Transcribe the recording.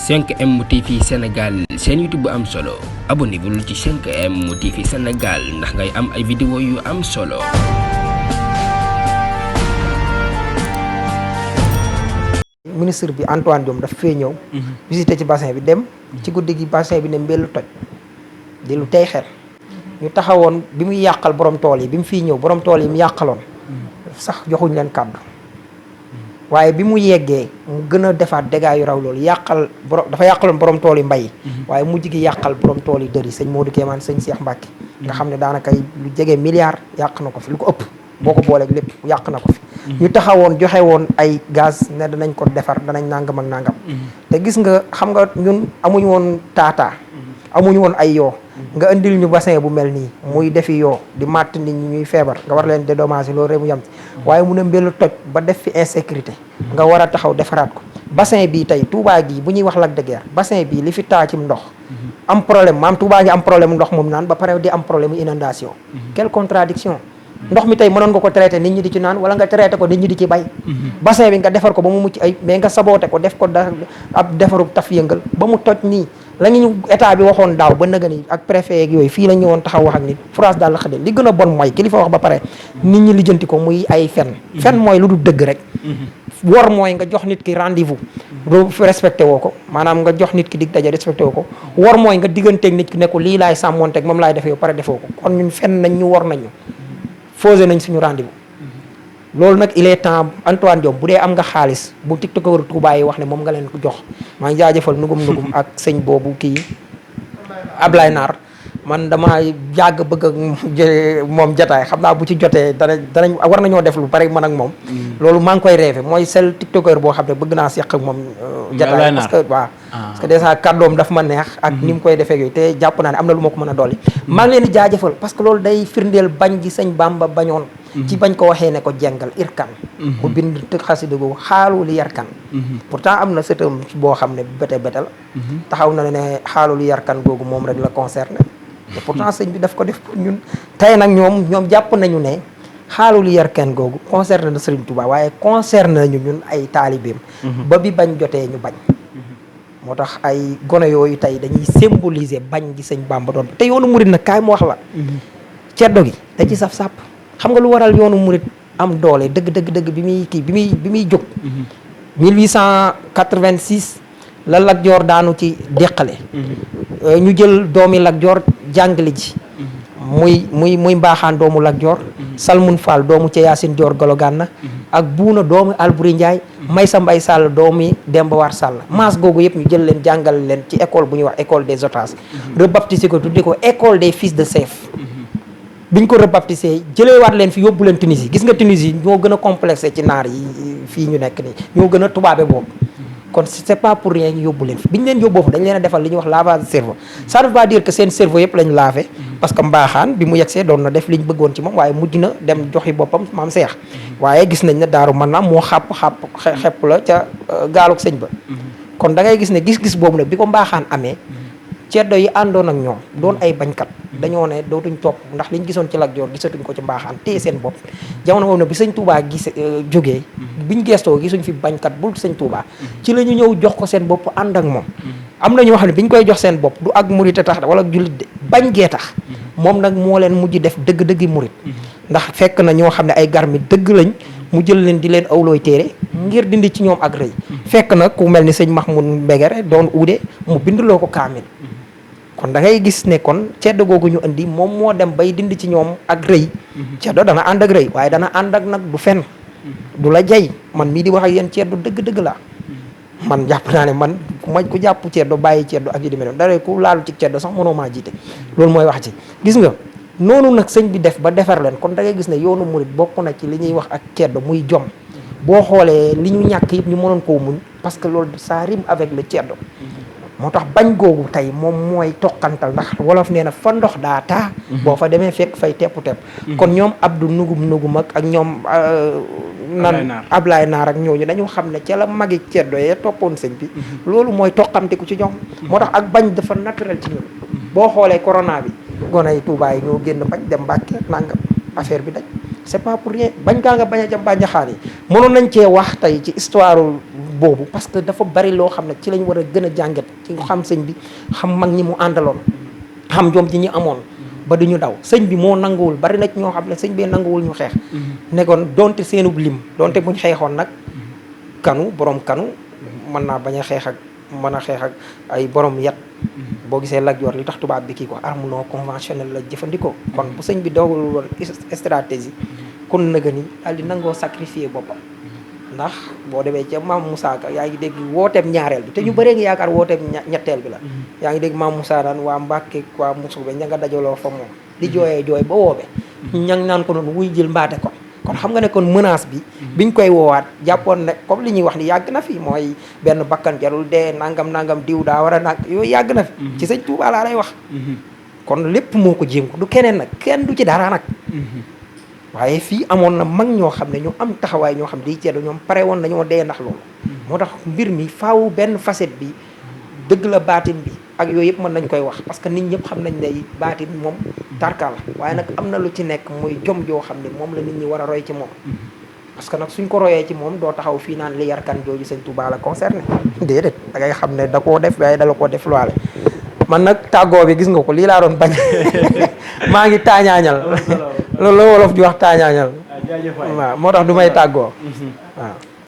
5M TV Sénégal seen YouTube bu am solo abonnez-vous ci 5M TV Sénégal ndax ngay am ay vidéo yu am solo. Ministre bi Antoine Diome daf fee ñëw. visité ci bassin bi dem. ci guddi gi bassin bi ne mbellu toj. di lu tey xel. ñu taxawoon bi muy yàqal borom tool yi bi mu fiy ñëw borom tool yi mu yàqaloon. sax joxuñ leen kàddu. waaye bi mu yeggee mu gën a defaat dégâts yu raw loolu yàqal borom dafa yàqaloon borom tool yi mbay. waaye mujj gi yàqal borom tool yi dër yi sëñ Modou Kéemaan sëñ Cheikh Mbacke. nga xam ne daanaka lu jege milliard yàq na ko fi lu ko ëpp. boo ko booleeg lépp yàq na ko fi. ñu taxawoon joxe woon ay gaz ne danañ ko defar danañ nangam ak nangam. te gis nga xam nga ñun amuñu woon taataa. amuñu woon ay yoo. nga indil ñu bassin bu mel nii muy defi yoo di màtt nit ñi ñuy feebar nga war leen dédommager loolu rek mu yam ci waaye mu ne mbelu toj ba def fi insécurité nga war a taxaw defaraat ko bassin bii tey Touba gii bu ñuy wax Lac de Guiers bassin bii li fi taa ci ndox am problème maam Touba ngi am problème ndox moom naan ba pare di am problème inondation quelle contradiction ndox mi tey mënoon nga ko traité nit ñi di ci naan wala nga traité ko nit ñi di ci bay bassin bi nga defar ko ba mu mucc ay mais nga saboote ko def ko ab defaru taf yëngal ba mu toj nii la ñu état bi waxoon daaw ba naga ni ak préfet yeeg yooyu fii la ñu woon taxaw wax ak nit France daal la xëdde li gën a bon mooy kilifa wax ba pare nit ñi lijjanti ko muy ay fen mooy lu dul dëgg rek wor mooy nga jox nit ki rendez-vous respecté woo ko maanaam nga jox nit ki dig daje respecté woo ko wor mooy nga digganteeg nit ki ne ko lii laay sàmmonteeg moom laay defee ba pare defoo ko kon ñun fen nañ ñu wor nañ ñu fausé nañ suñu rendez-vous loolu nag il est temps Antoine Diome bu dee am nga xaalis bu tiktokeur Touba yi wax ne moom nga leen ko jox maa ngi jaajëfal nugum ak sëñ boobu kii Ablaye Naar man dama yàgg bëgg ak moom jataay xam naa bu ci jotee danañ war nañoo def lu bari man ak moom loolu maa ngi koy rêvé mooy seul tiktokeur boo xam ne bëgg naa seq ak moom jataay parce que waaw parce que déjà kàddoom daf ma neex ak ni mu koy defee yooyu te jàpp naa ne am na lu ma ko mën a dolli maa ngi leen di jaajëfal parce que loolu day firndeel bañ gi sëñ Bamba bañoon ci bañ ko waxee ne ko jengal irkan mu bind tëg xasida googu xaalu li yarkan pourtant am na sëtam boo xam ne bété la taxaw na ne xaalu li yarkan googu moom rek la concerné te pourtant sëñ bi daf ko def pour ñun tey nag ñoom jàpp nañu ne xaalu li yarkan googu concerné na Serigne Touba waaye concerné nañu ñun ay taalibeem ba bi bañ jotee ñu bañ moo tax ay gone yooyu tey dañuy symboliser bañ gi sëñ Bamba doon te yoonu murid nag kaay mu wax la ceddo gi da ci saf-sàpp xam nga lu waral yoonu murid am doole dëgg bi muy jóg 1886 la Lat Joor daanu ci déqale ñu jël doomi Lat Joor jàngale ji muy mbaaxaan doomu Lat Joor Salmun Fall doomu ca Yaasin Joor Gologanna ak Buuna doomu Alburi Njaay Maysa Mbay Sàll doomi Demba War Sàll maas googu yëpp ñu jël leen jàngal leen ci école bu ñuy wax école des otages rebaptisé ko tudde ko école des fils de chef biñ ko rebaptisé jëlewaat leen fi yóbbu leen Tunisie gis nga Tunisie ñoo gën a complexé ci naar yi fii ñu nekk nii ñoo gën a tubaabe boobu kon c'est pas pour rien ñu yóbbu leen fi biñ leen yóbboo fa dañ leen a defal li ñuy wax lavage de cerveau ça ne veut pas dire que seen cerveau yëpp lañ lavé parce que mbaaxaan bi mu yegsee doon na def liñ bëggoon ci moom waaye mujj na dem joxi boppam maam seex waaye gis nañ ne daaru mën naa moo xepp la ca gaaluk sëñ ba kon da ngay gis ne gis-gis boobu nag bi ko mbaaxaan amee ceddo yi àndoon ak ñoom doon ay bañkat dañoo ne dootuñ topp ndax liñ gisoon ci Lat Joor gisatuñ ko ci mbaaxaan téye seen bopp jamono boobu ne bi sëñ Touba jógee biñ gestoo gisuñ fi bañkat bul sëñ Touba ci la ñu ñëw jox ko seen bopp ànd ak moom am na ñoo xam ne biñ koy jox seen bopp du ak murit tax wala jullit de bañ gee tax moom nag moo leen mujj def dëgg-dëggi murit ndax fekk na ñoo xam ne ay garmi dëgg lañ mu jël leen di leen awlooy téere ngir dindi ci ñoom ak rëy fekk na ku mel ni sëñ Mahmoud Mbegere doon uude mu bindloo ko kaamil kon da ngay gis ne kon ceddo googu ñu indi moom moo dem bay dindi ci ñoom ak rëy ceddo dana ànd ak rëy waaye dana ànd ak nag du fen du la jay man mii di wax ak yéen ceddo dëgg-dëgg la man jàpp naa ne man ku jàpp ceddo bàyyi ceddo ak yi di mel dara ku laalu ci ceddo sax mënoo maa jiite loolu mooy wax ci gis nga noonu nag sëñ bi def ba defar leen kon da ngay gis ne yoonu murid bokk na ci li ñuy wax ak ceddo muy jom boo xoolee li ñu ñàkk yëpp ñu mënoon koo muñ parce que loolu ça rime avec le ceddo moo tax bañ googu tey moom mooy toqantal ndax wolof nee na fa ndox daa taa boo fa demee fekk fay tepp-tepp kon ñoom Abdou nugum ak ñoom Ablaye Naar ak ñooñu dañu xam ne ca la magi ceddo yee toppoon sëñ bi loolu mooy toqamtiku ci ñoom moo tax ak bañ dafa naturel ci ñun boo xoolee corona bi gone yi Touba yi ñoo génn bañ dem Mbàkke nangam affaire bi daj c'est pas pour rien bañ kaa nga bañ a jam bànjaxaan yi mënoon nañ cee wax tey ci histoire boobu parce que dafa bari loo xam ne ci lañ war a gën a jàngat ci xam sëñ bi xam mag ñi mu àndaloon xam jom ji ñu amoon ba duñu daw sëñ bi moo nanguwul bari na ci ñoo xam ne sëñ bee nanguwul ñu xeex nekkoon donte seenub lim donte buñ xeexoon nag kanu borom kanu mën naa bañ a xeex ak mën a xeex ak ay borom yat boo gisee Lat Joor li tax tubaab bi kii ko arme non conventionnelle la jëfandikoo kon bu sëñ bi doogul woon stratégie kon nëga ni daal di nangoo sacrifier boppam ndax boo demee ca maam Moussa Ka yaa ngi dégg wooteem ñaareel bi te ñu bëree ngi yaakaar wooteem ñetteel bi la yaa ngi dégg maam Moussa daan waa Mbàkke waa Musube ña nga dajaloo fa moom di jooyee jooy ba woobe ña ngi naan ko noonu wuy jël mbaate ko kon xam nga ne kon menace bi biñ koy woowaat jàppoon ne comme li ñuy wax ni yàgg na fi mooy benn bakkan jarul dee nangam diw daa war a nag yooyu yàgg na fi ci sëñ Tuubaa laa lay wax kon lépp moo ko jéem ko du keneen nag kenn du ci dara nag waaye fii amoon na mag ñoo xam ne ñu am taxawaay ñoo xam ne di ceddo ñoom pare woon nañoo dee ndax loolu moo tax mbir mi faaw benn facette bi dëgg la baatin bi ak yooyu yëpp mën nañ koy wax parce que nit ñëpp xam nañ ne baatin moom tarka la waaye nag am na lu ci nekk muy jom joo xam ne moom la nit ñi war a roy ci moom parce que nag suñ ko royee ci moom doo taxaw fii naan li yarkan jooju sëñ Touba la concerné déedéet da ngay xam ne da koo def waaye dala koo def luwaale man nag tàggoo bi gis nga ko lii laa doon bañ maa ngi taañaañal loolu la wolof di wax taañaañal waaw moo tax du may tàggoo waaw